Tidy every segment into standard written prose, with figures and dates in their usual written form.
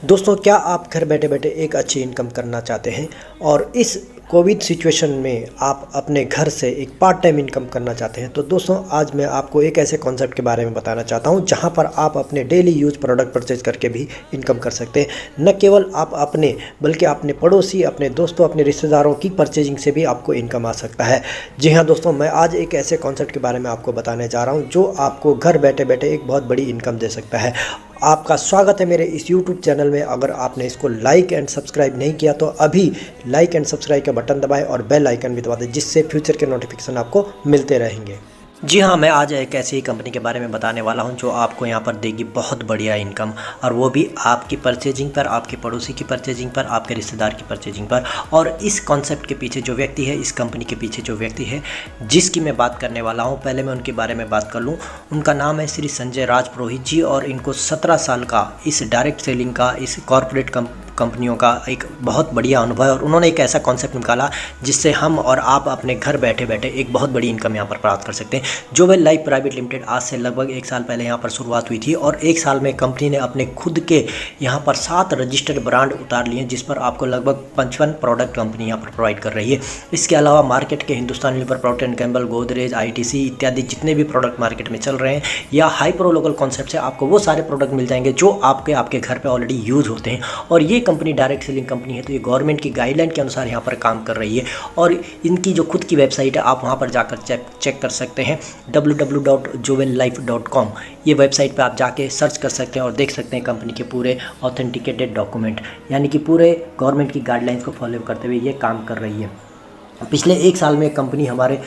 दोस्तों, क्या आप घर बैठे बैठे एक अच्छी इनकम करना चाहते हैं और इस कोविड सिचुएशन में आप अपने घर से एक पार्ट टाइम इनकम करना चाहते हैं? तो दोस्तों, आज मैं आपको एक ऐसे कॉन्सेप्ट के बारे में बताना चाहता हूं जहां पर आप अपने डेली यूज प्रोडक्ट परचेज करके भी इनकम कर सकते हैं। न केवल आप अपने बल्कि अपने पड़ोसी, अपने दोस्तों, अपने रिश्तेदारों की परचेजिंग से भी आपको इनकम आ सकता है। जी हाँ दोस्तों, मैं आज एक ऐसे कॉन्सेप्ट के बारे में आपको बताने जा रहा हूँ जो आपको घर बैठे बैठे एक बहुत बड़ी इनकम दे सकता है। आपका स्वागत है मेरे इस YouTube चैनल में। अगर आपने इसको लाइक एंड सब्सक्राइब नहीं किया तो अभी लाइक एंड सब्सक्राइब का बटन दबाएं और बेल आइकन भी दबा दें, जिससे फ्यूचर के नोटिफिकेशन आपको मिलते रहेंगे। जी हाँ, मैं आज एक ऐसी कंपनी के बारे में बताने वाला हूं जो आपको यहां पर देगी बहुत बढ़िया इनकम, और वो भी आपकी परचेजिंग पर, आपके पड़ोसी की परचेजिंग पर, आपके रिश्तेदार की परचेजिंग पर। और इस कॉन्सेप्ट के पीछे जो व्यक्ति है, इस कंपनी के पीछे जो व्यक्ति है जिसकी मैं बात करने वाला हूं, पहले मैं उनके बारे में बात कर लूँ। उनका नाम है श्री संजय राज पुरोहित जी, और इनको 17 साल का इस डायरेक्ट सेलिंग का, इस कॉर्पोरेट कंपनियों का एक बहुत बढ़िया अनुभव है। और उन्होंने एक ऐसा कॉन्सेप्ट निकाला जिससे हम और आप अपने घर बैठे बैठे एक बहुत बड़ी इनकम यहाँ पर प्राप्त कर सकते हैं। जोवेल लाइफ प्राइवेट लिमिटेड आज से लगभग 1 साल पहले यहाँ पर शुरुआत हुई थी, और 1 साल में कंपनी ने अपने खुद के यहाँ पर 7 रजिस्टर्ड ब्रांड उतार लिए, जिस पर आपको लगभग 55 प्रोडक्ट कंपनी यहाँ पर प्रोवाइड कर रही है। इसके अलावा मार्केट के Hindustan Lever, Procter and Gamble, Godrej, ITC इत्यादि जितने भी प्रोडक्ट मार्केट में चल रहे हैं या हाई प्रो लोकल कॉन्सेप्ट से आपको वो सारे प्रोडक्ट मिल जाएंगे जो आपके घर पर ऑलरेडी यूज होते हैं। और ये कंपनी डायरेक्ट सेलिंग कंपनी है, तो ये गवर्नमेंट की गाइडलाइन के अनुसार यहाँ पर काम कर रही है। और इनकी जो खुद की वेबसाइट है, आप वहाँ पर जाकर चेक कर सकते हैं, www.jovellife.com। ये वेबसाइट पे आप जाके सर्च कर सकते हैं और देख सकते हैं कंपनी के पूरे ऑथेंटिकेटेड डॉक्यूमेंट, यानी कि पूरे गवर्नमेंट की गाइडलाइंस को फॉलो करते हुए ये काम कर रही है। पिछले 1 साल में कंपनी हमारे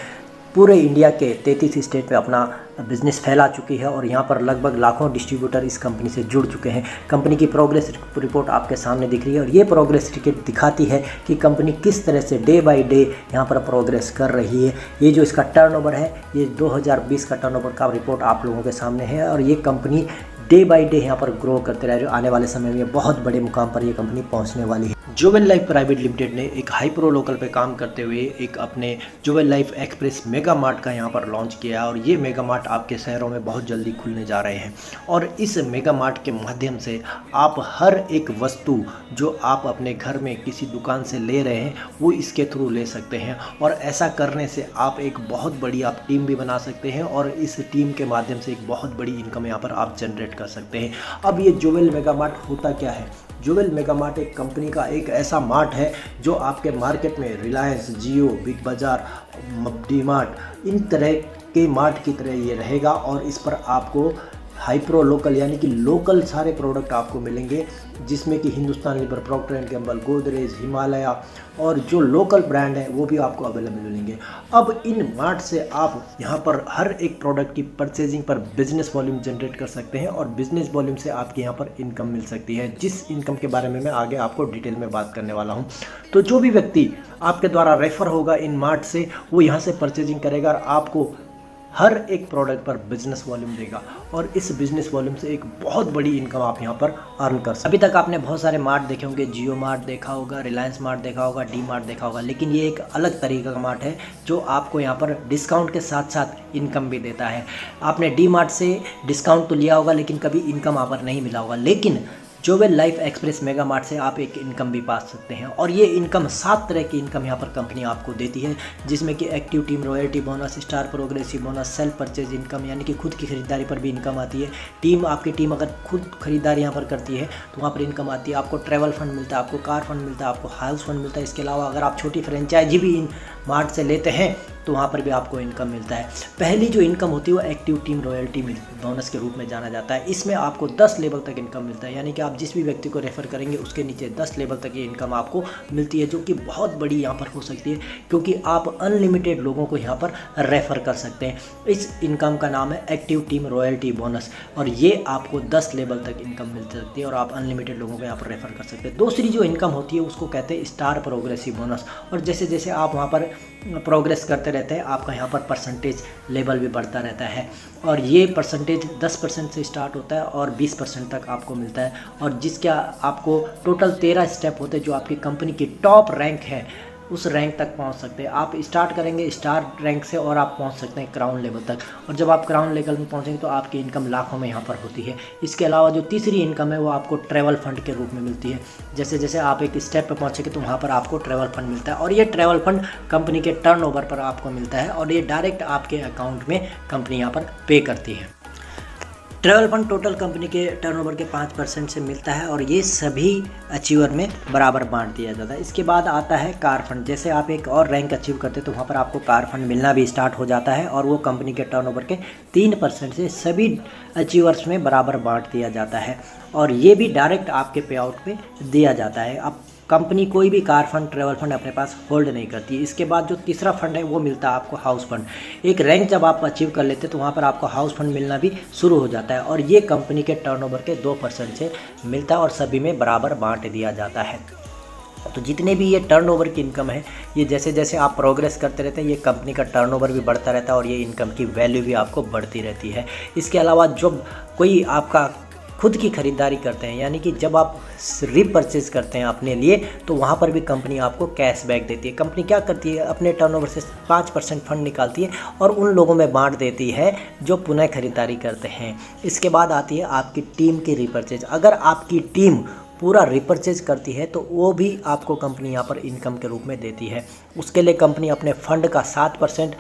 पूरे इंडिया के 33 स्टेट पे अपना बिजनेस फैला चुकी है, और यहाँ पर लगभग लाखों डिस्ट्रीब्यूटर इस कंपनी से जुड़ चुके हैं। कंपनी की प्रोग्रेस रिपोर्ट आपके सामने दिख रही है, और ये प्रोग्रेस रिपोर्ट दिखाती है कि कंपनी किस तरह से डे बाय डे यहाँ पर प्रोग्रेस कर रही है। ये जो इसका टर्नओवर है, ये 2020 का टर्नओवर का रिपोर्ट आप लोगों के सामने है, और ये कंपनी डे बाय डे यहाँ पर ग्रो करते रह रहे। आने वाले समय में बहुत बड़े मुकाम पर ये कंपनी पहुँचने वाली है। जोवेल लाइफ प्राइवेट लिमिटेड ने एक हाई प्रो लोकल पे काम करते हुए एक अपने Jowel Life Express Mega Mart का यहाँ पर लॉन्च किया, और ये मेगा मार्ट आपके शहरों में बहुत जल्दी खुलने जा रहे हैं। और इस मेगा मार्ट के माध्यम से आप हर एक वस्तु जो आप अपने घर में किसी दुकान से ले रहे हैं वो इसके थ्रू ले सकते हैं, और ऐसा करने से आप एक बहुत बड़ी आप टीम भी बना सकते हैं, और इस टीम के माध्यम से एक बहुत बड़ी इनकम यहाँ पर आप जनरेट कर सकते हैं। अब ये जोवेल मेगा मार्ट होता क्या है? जोवेल मेगा मार्ट एक कंपनी का एक ऐसा मार्ट है जो आपके मार्केट में रिलायंस, जियो, बिग बाज़ार, डी मार्ट, इन तरह के मार्ट की तरह ये रहेगा। और इस पर आपको हाई प्रो लोकल यानी कि लोकल सारे प्रोडक्ट आपको मिलेंगे, जिसमें कि Hindustan Lever, Procter and Gamble, Godrej, Himalaya और जो लोकल ब्रांड है वो भी आपको अवेलेबल मिलेंगे। अब इन मार्ट से आप यहाँ पर हर एक प्रोडक्ट की परचेजिंग पर बिजनेस वॉल्यूम जनरेट कर सकते हैं, और बिजनेस वॉल्यूम से आपके यहाँ पर इनकम मिल सकती है, जिस इनकम के बारे में मैं आगे आपको डिटेल में बात करने वाला हूँ। तो जो भी व्यक्ति आपके द्वारा रेफर होगा इन मार्ट से, वो यहाँ से परचेजिंग करेगा और आपको हर एक प्रोडक्ट पर बिजनेस वॉल्यूम देगा, और इस बिजनेस वॉल्यूम से एक बहुत बड़ी इनकम आप यहाँ पर अर्न कर सकते हैं। अभी तक आपने बहुत सारे मार्ट देखे होंगे, जियो मार्ट देखा होगा, रिलायंस मार्ट देखा होगा, डी मार्ट देखा होगा, लेकिन ये एक अलग तरीके का मार्ट है जो आपको यहाँ पर डिस्काउंट के साथ साथ इनकम भी देता है। आपने डी मार्ट से डिस्काउंट तो लिया होगा, लेकिन कभी इनकम वहाँ पर नहीं मिला होगा, लेकिन Jowel Life Express Mega Mart से आप एक इनकम भी पा सकते हैं। और ये इनकम 7 तरह की इनकम यहाँ पर कंपनी आपको देती है, जिसमें कि active team royalty bonus, star progressive bonus, self purchase income यानी कि खुद की खरीदारी पर भी इनकम आती है। आपकी टीम अगर खुद खरीदारी यहाँ पर करती है तो वहाँ पर इनकम आती है। आपको ट्रैवल फंड मिलता है, आपको कार फंड मिलता है, आपको हाउस फंड मिलता है। इसके अलावा अगर आप छोटी फ्रेंचाइजी भी इन मार्ट से लेते हैं तो वहाँ पर भी आपको इनकम मिलता है। पहली जो इनकम होती है वो एक्टिव टीम रॉयल्टी बोनस के रूप में जाना जाता है। इसमें आपको 10 लेवल तक इनकम मिलता है, यानी कि आप जिस भी व्यक्ति को रेफर करेंगे उसके नीचे 10 लेवल तक ये इनकम आपको मिलती है, जो कि बहुत बड़ी यहाँ पर हो सकती है, क्योंकि आप अनलिमिटेड लोगों को यहाँ पर रेफर कर सकते हैं। इस इनकम का नाम है एक्टिव टीम रॉयल्टी बोनस, और ये आपको 10 लेवल तक इनकम मिल सकती है, और आप अनलिमिटेड लोगों को यहाँ पर रेफर कर सकते हैं। दूसरी जो इनकम होती है उसको कहते हैं स्टार प्रोग्रेसिव बोनस, और जैसे जैसे आप वहाँ पर प्रोग्रेस करते रहते हैं आपका यहाँ पर परसेंटेज लेवल भी बढ़ता रहता है, और ये परसेंटेज 10% से स्टार्ट होता है और 20% तक आपको मिलता है, और जिसका आपको टोटल 13 स्टेप होते हैं जो आपकी कंपनी की टॉप रैंक है उस रैंक तक पहुंच सकते हैं। आप स्टार्ट करेंगे स्टार रैंक से और आप पहुंच सकते हैं क्राउन लेवल तक, और जब आप क्राउन लेवल में पहुंचेंगे तो आपकी इनकम लाखों में यहाँ पर होती है। इसके अलावा जो तीसरी इनकम है वो आपको ट्रैवल फंड के रूप में मिलती है। जैसे जैसे आप एक स्टेप पर पहुँचेंगे तो वहाँ पर आपको ट्रैवल फंड मिलता है, और ये ट्रैवल फंड कंपनी के टर्नओवर पर आपको मिलता है, और ये डायरेक्ट आपके अकाउंट में कंपनी यहाँ पर पे करती है। ट्रैवल फंड टोटल कंपनी के टर्नओवर के 5% से मिलता है, और ये सभी अचीवर में बराबर बांट दिया जाता है। इसके बाद आता है कार फंड। जैसे आप एक और रैंक अचीव करते हैं तो वहाँ पर आपको कार फंड मिलना भी स्टार्ट हो जाता है, और वो कंपनी के टर्नओवर के 3% से सभी अचीवर्स में बराबर बांट दिया जाता है, और ये भी डायरेक्ट आपके पे आउट पे दिया जाता है। अब कंपनी कोई भी कार फंड ट्रैवल फंड अपने पास होल्ड नहीं करती। इसके बाद जो तीसरा फंड है वो मिलता है आपको हाउस फंड। एक रैंक जब आप अचीव कर लेते हैं तो वहाँ पर आपको हाउस फंड मिलना भी शुरू हो जाता है, और ये कंपनी के टर्नओवर के 2% से मिलता है, और सभी में बराबर बांट दिया जाता है। तो जितने भी ये टर्नओवर की इनकम है, ये जैसे जैसे आप प्रोग्रेस करते रहते हैं ये कंपनी का टर्नओवर भी बढ़ता रहता है, और ये इनकम की वैल्यू भी आपको बढ़ती रहती है। इसके अलावा जब कोई आपका खुद की ख़रीदारी करते हैं, यानी कि जब आप रीपरचेज करते हैं अपने लिए, तो वहाँ पर भी कंपनी आपको कैशबैक देती है। कंपनी क्या करती है, अपने टर्नओवर से 5% फंड निकालती है और उन लोगों में बांट देती है जो पुनः खरीदारी करते हैं। इसके बाद आती है आपकी टीम की रीपरचेज। अगर आपकी टीम पूरा रिपरचेज करती है तो वो भी आपको कंपनी यहाँ पर इनकम के रूप में देती है। उसके लिए कंपनी अपने फंड का 7%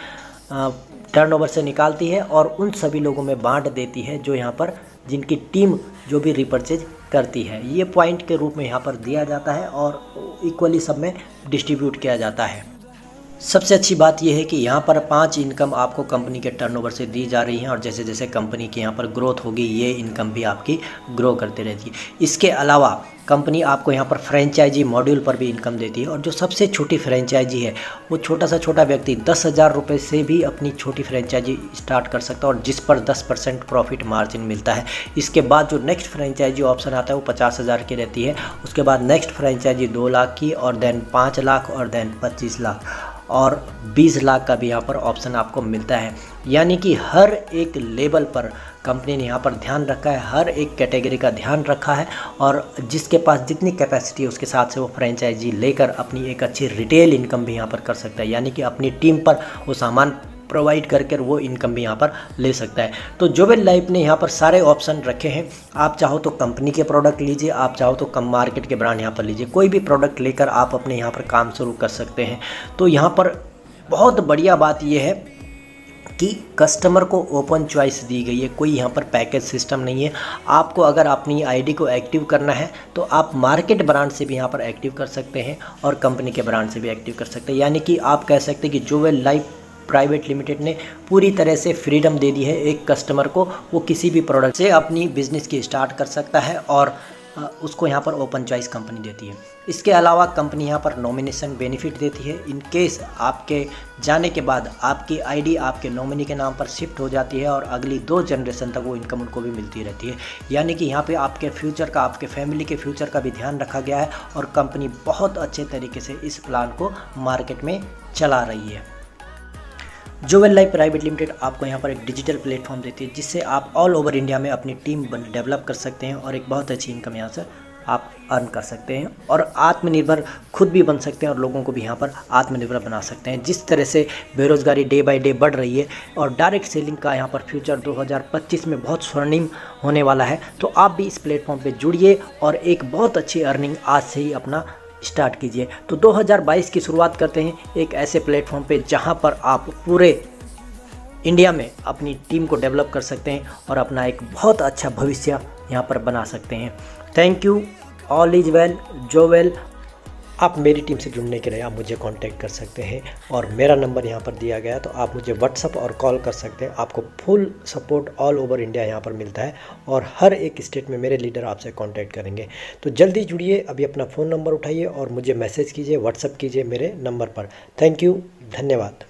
टर्नओवर से निकालती है और उन सभी लोगों में बांट देती है जो यहाँ पर जिनकी टीम जो भी रिपरचेज करती है। ये पॉइंट के रूप में यहाँ पर दिया जाता है और इक्वली सब में डिस्ट्रीब्यूट किया जाता है। सबसे अच्छी बात यह है कि यहाँ पर 5 इनकम आपको कंपनी के टर्नओवर से दी जा रही हैं, और जैसे जैसे कंपनी की यहाँ पर ग्रोथ होगी ये इनकम भी आपकी ग्रो करती रहती है। इसके अलावा कंपनी आपको यहाँ पर फ्रेंचाइजी मॉड्यूल पर भी इनकम देती है, और जो सबसे छोटी फ्रेंचाइजी है वो छोटा सा छोटा व्यक्ति 10,000 रुपये से भी अपनी छोटी फ्रेंचाइजी स्टार्ट कर सकता है, और जिस पर 10% प्रॉफिट मार्जिन मिलता है। इसके बाद जो नेक्स्ट फ्रेंचाइजी ऑप्शन आता है वो 50,000 की रहती है। उसके बाद नेक्स्ट फ्रेंचाइजी 2 लाख की, और देन 5 लाख, और देन 25 लाख, और 20 लाख का भी यहाँ पर ऑप्शन आपको मिलता है। यानी कि हर एक लेवल पर कंपनी ने यहाँ पर ध्यान रखा है, हर एक कैटेगरी का ध्यान रखा है, और जिसके पास जितनी कैपेसिटी है उसके साथ से वो फ्रेंचाइजी लेकर अपनी एक अच्छी रिटेल इनकम भी यहाँ पर कर सकता है। यानी कि अपनी टीम पर वो सामान प्रोवाइड करके वो इनकम भी यहाँ पर ले सकता है। तो जोवेल लाइफ ने यहाँ पर सारे ऑप्शन रखे हैं। आप चाहो तो कंपनी के प्रोडक्ट लीजिए, आप चाहो तो कम मार्केट के ब्रांड यहाँ पर लीजिए, कोई भी प्रोडक्ट लेकर आप अपने यहाँ पर काम शुरू कर सकते हैं। तो यहाँ पर बहुत बढ़िया बात यह है कि कस्टमर को ओपन चॉइस दी गई है, कोई यहाँ पर पैकेज सिस्टम नहीं है। आपको अगर अपनी आईडी को एक्टिव करना है तो आप मार्केट ब्रांड से भी यहाँ पर एक्टिव कर सकते हैं और कंपनी के ब्रांड से भी एक्टिव कर सकते हैं। यानी कि आप कह सकते हैं कि जोवेल लाइफ प्राइवेट लिमिटेड ने पूरी तरह से फ्रीडम दे दी है एक कस्टमर को, वो किसी भी प्रोडक्ट से अपनी बिजनेस की स्टार्ट कर सकता है, और उसको यहाँ पर ओपन चॉइस कंपनी देती है। इसके अलावा कंपनी यहाँ पर नॉमिनेशन बेनिफिट देती है। इन केस आपके जाने के बाद आपकी आईडी आपके नॉमिनी के नाम पर शिफ्ट हो जाती है और अगली 2 जनरेशन तक वो इनकम उनको भी मिलती रहती है। यानी कि यहाँ पे आपके फ्यूचर का, आपके फैमिली के फ्यूचर का भी ध्यान रखा गया है, और कंपनी बहुत अच्छे तरीके से इस प्लान को मार्केट में चला रही है। जोवेल लाइफ प्राइवेट लिमिटेड आपको यहाँ पर एक डिजिटल प्लेटफॉर्म देती है जिससे आप ऑल ओवर इंडिया में अपनी टीम डेवलप कर सकते हैं और एक बहुत अच्छी इनकम यहाँ से आप अर्न कर सकते हैं, और आत्मनिर्भर खुद भी बन सकते हैं और लोगों को भी यहाँ पर आत्मनिर्भर बना सकते हैं। जिस तरह से बेरोज़गारी डे बाय डे बढ़ रही है और डायरेक्ट सेलिंग का यहाँ पर फ्यूचर 2025 में बहुत स्वर्णिम होने वाला है, तो आप भी इस प्लेटफॉर्म पर जुड़िए और एक बहुत अच्छी अर्निंग आज से ही अपना स्टार्ट कीजिए। तो 2022 की शुरुआत करते हैं एक ऐसे प्लेटफॉर्म पे जहां पर आप पूरे इंडिया में अपनी टीम को डेवलप कर सकते हैं और अपना एक बहुत अच्छा भविष्य यहां पर बना सकते हैं। Thank you, all is well Jowel. आप मेरी टीम से जुड़ने के लिए आप मुझे कांटेक्ट कर सकते हैं, और मेरा नंबर यहाँ पर दिया गया है, तो आप मुझे व्हाट्सअप और कॉल कर सकते हैं। आपको full support all over India यहाँ पर मिलता है, और हर एक स्टेट में मेरे लीडर आपसे कांटेक्ट करेंगे। तो जल्दी जुड़िए, अभी अपना फ़ोन नंबर उठाइए और मुझे मैसेज कीजिए, व्हाट्सअप कीजिए मेरे नंबर पर। थैंक यू, धन्यवाद।